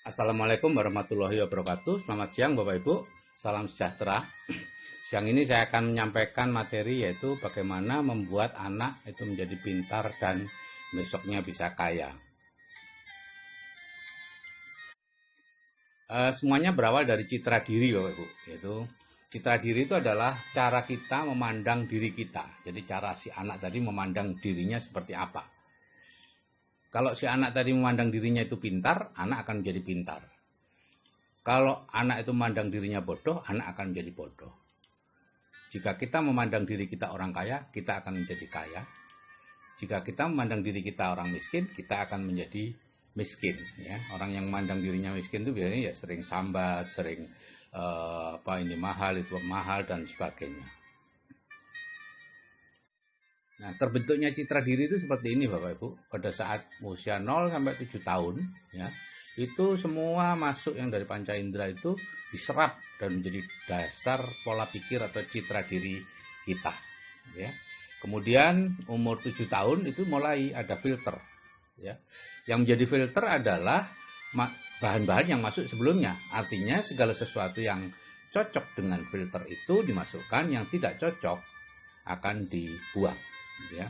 Assalamualaikum warahmatullahi wabarakatuh. Selamat siang Bapak Ibu. Salam sejahtera. Siang ini saya akan menyampaikan materi yaitu bagaimana membuat anak itu menjadi pintar dan besoknya bisa kaya. Semuanya berawal dari citra diri Bapak Ibu. Yaitu citra diri itu adalah cara kita memandang diri kita. Jadi cara si anak tadi memandang dirinya seperti apa. Kalau si anak tadi memandang dirinya itu pintar, anak akan menjadi pintar. Kalau anak itu memandang dirinya bodoh, anak akan menjadi bodoh. Jika kita memandang diri kita orang kaya, kita akan menjadi kaya. Jika kita memandang diri kita orang miskin, kita akan menjadi miskin. Ya. Orang yang memandang dirinya miskin itu biasanya ya sering sambat, sering ini mahal, itu mahal, dan sebagainya. Nah, terbentuknya citra diri itu seperti ini Bapak Ibu. Pada saat usia 0 sampai 7 tahun, ya, itu semua masuk yang dari panca indera itu diserap dan menjadi dasar pola pikir atau citra diri kita. Ya. Kemudian umur 7 tahun itu mulai ada filter. Ya. Yang menjadi filter adalah bahan-bahan yang masuk sebelumnya. Artinya segala sesuatu yang cocok dengan filter itu dimasukkan, yang tidak cocok akan dibuang. Ya.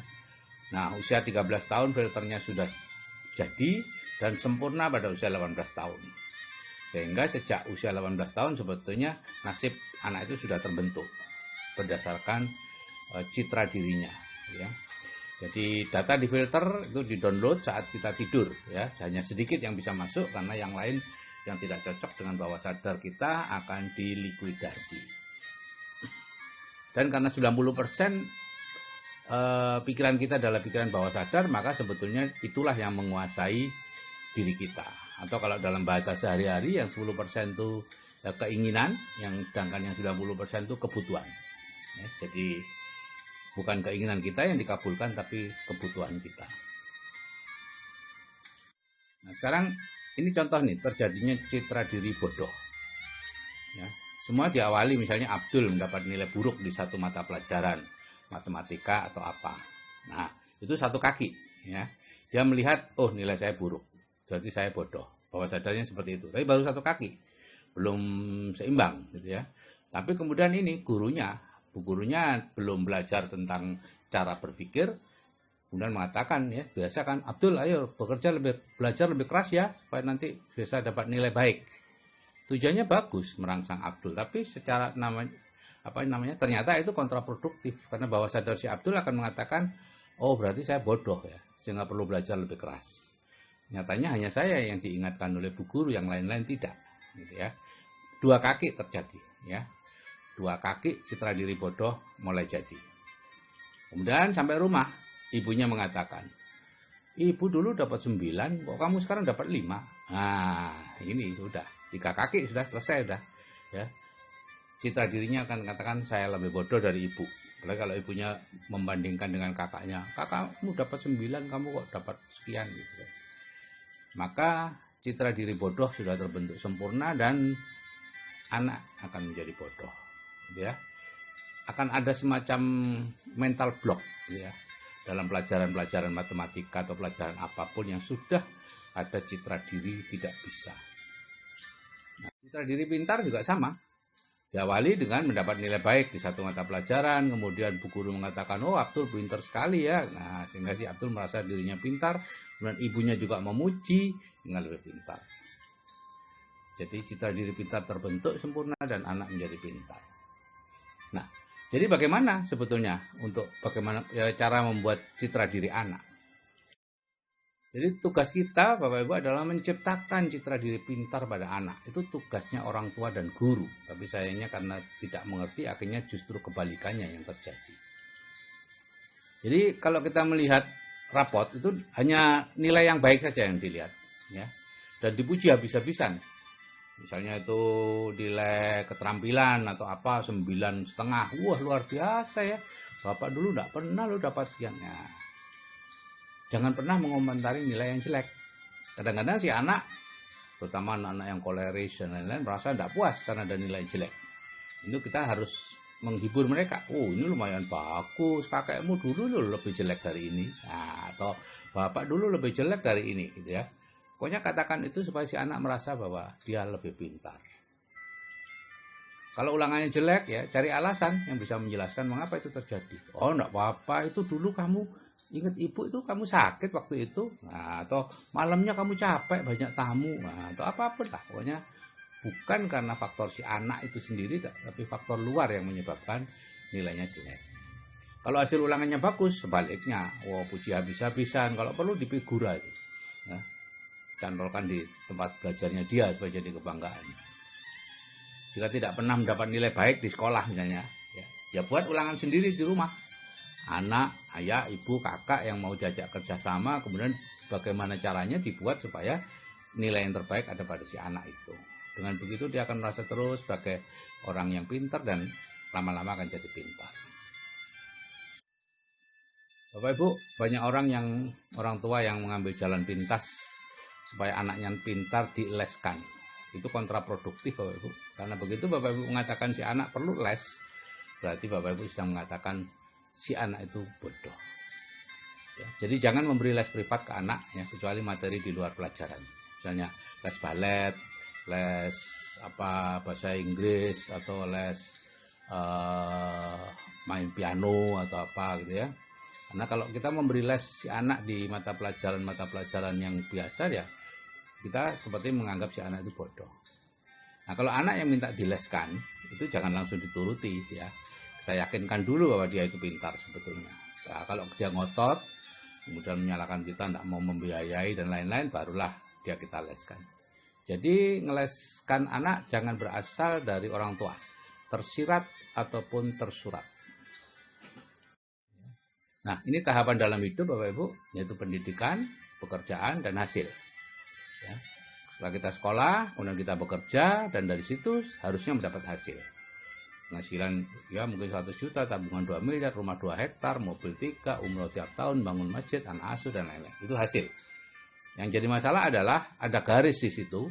Nah, usia 13 tahun filternya sudah jadi dan sempurna pada usia 18 tahun. Sehingga sejak usia 18 tahun sebetulnya nasib anak itu sudah terbentuk berdasarkan citra dirinya. Ya. Jadi data di filter itu di-download saat kita tidur. Ya. Hanya sedikit yang bisa masuk karena yang lain yang tidak cocok dengan bawah sadar kita akan dilikuidasi. Dan karena 90% pikiran kita adalah pikiran bawah sadar, maka sebetulnya itulah yang menguasai diri kita. Atau kalau dalam bahasa sehari-hari yang 10% itu keinginan, yang sedangkan yang 90% itu kebutuhan. Ya, jadi bukan keinginan kita yang dikabulkan, tapi kebutuhan kita. Nah, sekarang ini contoh nih terjadinya citra diri bodoh. Ya, semua diawali misalnya Abdul mendapat nilai buruk di satu mata pelajaran, matematika atau apa. Nah, itu satu kaki. Ya. Dia melihat, oh nilai saya buruk, berarti saya bodoh. Bawah sadarnya seperti itu. Tapi baru satu kaki, belum seimbang, gitu ya. Tapi kemudian ini gurunya belum belajar tentang cara berpikir, kemudian mengatakan ya biasa kan Abdul, ayo belajar lebih keras ya, supaya nanti bisa dapat nilai baik. Tujuannya bagus merangsang Abdul, tapi secara ternyata itu kontraproduktif karena bawah sadar si Abdul akan mengatakan, oh berarti saya bodoh ya, sehingga perlu belajar lebih keras. Nyatanya hanya saya yang diingatkan oleh bu guru, yang lain-lain tidak, gitu ya. Dua kaki terjadi, ya. Dua kaki citra diri bodoh mulai jadi. Kemudian sampai rumah, ibunya mengatakan, ibu dulu dapat 9, kok kamu sekarang dapat 5? Nah, ini sudah 3 kaki sudah selesai sudah, ya. Citra dirinya akan katakan saya lebih bodoh dari ibu. Apalagi kalau ibunya membandingkan dengan kakaknya, kakakmu dapat 9, kamu kok dapat sekian gitu. Maka citra diri bodoh sudah terbentuk sempurna dan anak akan menjadi bodoh. Ya. Akan ada semacam mental block ya, dalam pelajaran-pelajaran matematika atau pelajaran apapun yang sudah ada citra diri tidak bisa. Nah, citra diri pintar juga sama. Diawali dengan mendapat nilai baik di satu mata pelajaran, kemudian bu guru mengatakan, oh Abdul pintar sekali ya. Nah, sehingga si Abdul merasa dirinya pintar, kemudian ibunya juga memuji, sehingga lebih pintar. Jadi citra diri pintar terbentuk sempurna dan anak menjadi pintar. Nah, jadi bagaimana sebetulnya cara membuat citra diri anak? Jadi tugas kita Bapak Ibu adalah menciptakan citra diri pintar pada anak. Itu tugasnya orang tua dan guru. Tapi sayangnya karena tidak mengerti, akhirnya justru kebalikannya yang terjadi. Jadi kalau kita melihat rapot itu hanya nilai yang baik saja yang dilihat, ya, dan dipuji habis-habisan. Misalnya itu nilai keterampilan atau apa 9,5, wah luar biasa ya. Bapak dulu tidak pernah lo dapat sekian. Nah, jangan pernah mengomentari nilai yang jelek. Kadang-kadang si anak, terutama anak-anak yang koleris dan lain-lain, merasa tidak puas karena ada nilai jelek. Itu kita harus menghibur mereka. Oh ini lumayan bagus, kakekmu dulu lebih jelek dari ini. Nah, atau bapak dulu lebih jelek dari ini, gitu ya. Pokoknya katakan itu supaya si anak merasa bahwa dia lebih pintar. Kalau ulangannya jelek ya cari alasan yang bisa menjelaskan mengapa itu terjadi. Oh enggak apa-apa, itu dulu kamu ingat ibu itu kamu sakit waktu itu. Nah, atau malamnya kamu capek banyak tamu. Nah, atau apapun lah. Pokoknya bukan karena faktor si anak itu sendiri tapi faktor luar yang menyebabkan nilainya jelek. Kalau hasil ulangannya bagus sebaliknya, wah puji habis-habisan, kalau perlu dipigura itu. Ya, cantolkan di tempat belajarnya dia supaya jadi kebanggaan. Jika tidak pernah mendapat nilai baik di sekolah misalnya, ya buat ulangan sendiri di rumah. Anak, ayah, ibu, kakak yang mau diajak kerjasama, kemudian bagaimana caranya dibuat supaya nilai yang terbaik ada pada si anak itu. Dengan begitu dia akan merasa terus sebagai orang yang pintar dan lama-lama akan jadi pintar. Bapak Ibu, banyak orang tua yang mengambil jalan pintas supaya anaknya pintar dileskan. Itu kontraproduktif Bapak Ibu. Karena begitu Bapak Ibu mengatakan si anak perlu les, berarti Bapak Ibu sedang mengatakan si anak itu bodoh. Ya, jadi jangan memberi les privat ke anak ya, kecuali materi di luar pelajaran. Misalnya les balet, les bahasa Inggris atau les main piano atau apa gitu ya. Karena kalau kita memberi les si anak di mata pelajaran yang biasa ya, kita seperti menganggap si anak itu bodoh. Nah kalau anak yang minta dileskan, itu jangan langsung dituruti ya. Kita yakinkan dulu bahwa dia itu pintar sebetulnya. Nah, kalau dia ngotot, kemudian menyalahkan kita tidak mau membiayai dan lain-lain, barulah dia kita leskan. Jadi ngeleskan anak jangan berasal dari orang tua, tersirat ataupun tersurat. Nah ini tahapan dalam hidup Bapak Ibu, yaitu pendidikan, pekerjaan, dan hasil. Ya. Setelah kita sekolah, kemudian kita bekerja, dan dari situ harusnya mendapat hasil. Penghasilan ya mungkin 100 juta, tabungan 2 miliar, rumah 2 hektar, mobil 3, umroh tiap tahun, bangun masjid, anak asuh, dan lain-lain. Itu hasil. Yang jadi masalah adalah ada garis di situ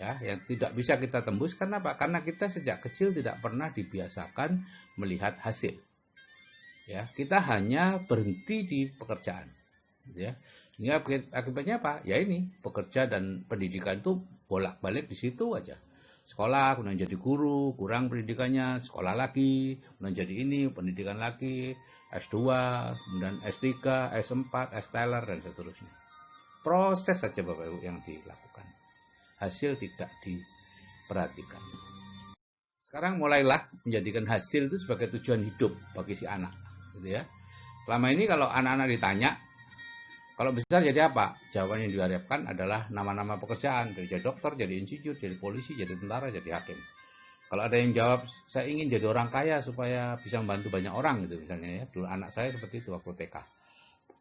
ya, yang tidak bisa kita tembus. Karena apa? Karena kita sejak kecil tidak pernah dibiasakan melihat hasil. Ya, kita hanya berhenti di pekerjaan. Ya. Ini akibatnya apa? Ya ini, pekerja dan pendidikan itu bolak-balik di situ aja. Sekolah, kemudian jadi guru, kurang pendidikannya, sekolah lagi, kemudian jadi ini, pendidikan lagi, S2, kemudian S3, S4, S-Teller, dan seterusnya. Proses saja Bapak Ibu yang dilakukan. Hasil tidak diperhatikan. Sekarang mulailah menjadikan hasil itu sebagai tujuan hidup bagi si anak. Gitu ya. Selama ini kalau anak-anak ditanya, kalau besar jadi apa? Jawaban yang diharapkan adalah nama-nama pekerjaan. Jadi dokter, jadi insinyur, jadi polisi, jadi tentara, jadi hakim. Kalau ada yang jawab, saya ingin jadi orang kaya supaya bisa membantu banyak orang gitu misalnya ya. Dulu anak saya seperti itu waktu TK.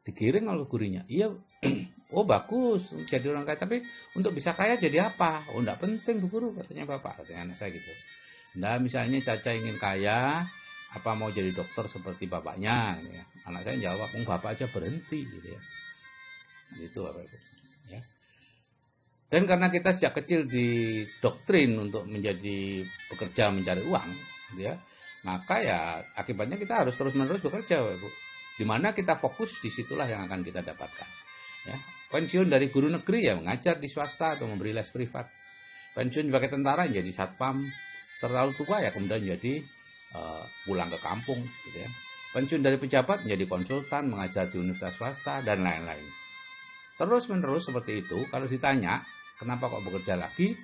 Digiring oleh gurunya. Iya, oh bagus jadi orang kaya. Tapi untuk bisa kaya jadi apa? Oh enggak penting Bu Guru, katanya Bapak. Katanya anak saya gitu. Nah misalnya Caca ingin kaya, apa mau jadi dokter seperti bapaknya? Gitu ya. Anak saya jawab, bapak aja berhenti gitu ya. Itu Bapak Ibu ya. Dan karena kita sejak kecil didoktrin untuk menjadi pekerja mencari uang gitu ya, maka ya akibatnya kita harus terus-menerus bekerja Bapak Ibu. Di mana kita fokus, disitulah yang akan kita dapatkan ya. Pensiun dari guru negeri ya mengajar di swasta atau memberi les privat. Pensiun sebagai tentara jadi satpam, terlalu tua ya kemudian jadi pulang ke kampung gitu ya. Pensiun dari pejabat menjadi konsultan, mengajar di universitas swasta dan lain-lain. Terus menerus seperti itu. Kalau ditanya kenapa kok bekerja lagi,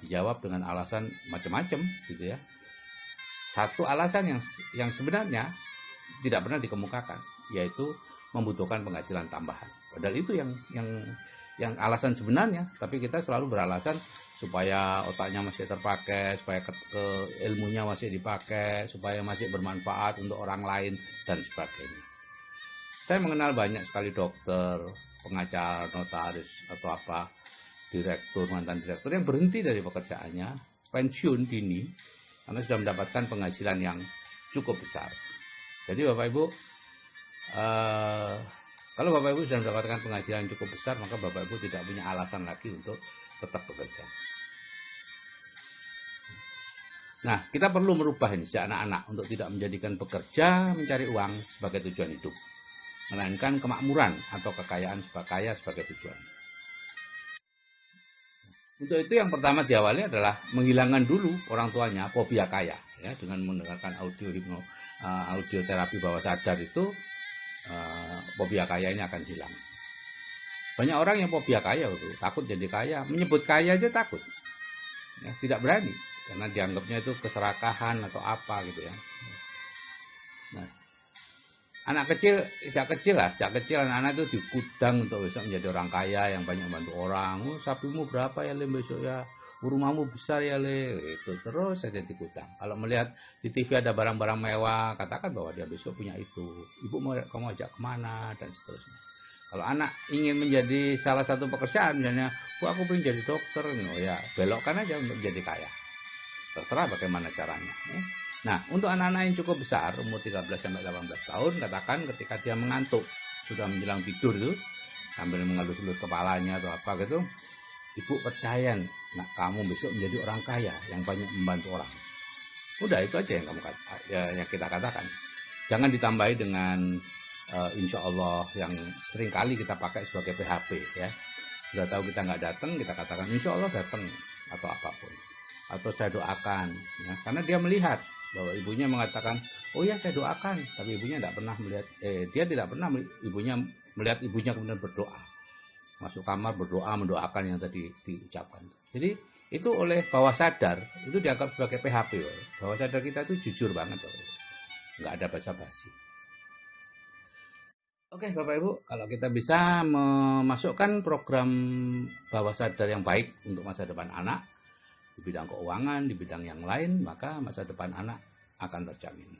dijawab dengan alasan macam-macam gitu ya. Satu alasan yang sebenarnya tidak pernah dikemukakan, yaitu membutuhkan penghasilan tambahan. Padahal itu yang alasan sebenarnya, tapi kita selalu beralasan supaya otaknya masih terpakai, supaya ilmunya masih dipakai, supaya masih bermanfaat untuk orang lain dan sebagainya. Saya mengenal banyak sekali dokter, pengacara, notaris atau apa, direktur, mantan direktur yang berhenti dari pekerjaannya, pensiun dini karena sudah mendapatkan penghasilan yang cukup besar. Jadi Bapak Ibu, kalau Bapak Ibu sudah mendapatkan penghasilan yang cukup besar, maka Bapak Ibu tidak punya alasan lagi untuk tetap bekerja. Nah, kita perlu merubah ini sejak anak-anak untuk tidak menjadikan bekerja mencari uang sebagai tujuan hidup, melainkan kemakmuran atau kekayaan sebagai tujuan. Untuk itu yang pertama diawali adalah menghilangkan dulu orang tuanya fobia kaya, ya, dengan mendengarkan audio terapi bawah sadar itu, fobia kaya ini akan hilang. Banyak orang yang fobia kaya, takut jadi kaya, menyebut kaya aja takut, ya, tidak berani karena dianggapnya itu keserakahan atau apa gitu ya. Nah, sejak kecil anak-anak itu dikudang untuk besok menjadi orang kaya yang banyak membantu orang. Oh, sapimu berapa ya le besok ya? Rumahmu besar ya le. Itu terus saja dikudang. Kalau melihat di TV ada barang-barang mewah, katakan bahwa dia besok punya itu. Ibu mau kamu ajak kemana dan seterusnya. Kalau anak ingin menjadi salah satu pekerjaan, misalnya, aku pengen jadi dokter, oh ya belokkan aja untuk menjadi kaya. Terserah bagaimana caranya. Ya. Nah, untuk anak-anak yang cukup besar, umur 13-18 tahun, katakan ketika dia mengantuk, sudah menjelang tidur itu, sambil mengelus-elus kepalanya atau apa gitu, ibu percaya, nah kamu besok menjadi orang kaya yang banyak membantu orang. Udah, itu aja yang kita katakan. Jangan ditambahi dengan insya Allah yang sering kali kita pakai sebagai PHP, ya. Sudah tahu kita nggak datang, kita katakan insya Allah datang atau apapun. Atau saya doakan, ya, karena dia melihat bahwa ibunya mengatakan, oh ya saya doakan, tapi ibunya tidak pernah melihat, dia tidak pernah melihat ibunya kemudian berdoa, masuk kamar berdoa mendoakan yang tadi diucapkan. Jadi itu oleh bawah sadar itu dianggap sebagai PHP. Bawah sadar kita itu jujur banget, nggak ada basa-basi. Oke Bapak Ibu, kalau kita bisa memasukkan program bawah sadar yang baik untuk masa depan anak, di bidang keuangan, di bidang yang lain, maka masa depan anak akan terjamin.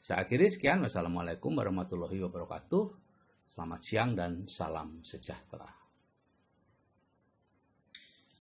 Saya akhiri sekian. Wassalamualaikum warahmatullahi wabarakatuh. Selamat siang dan salam sejahtera.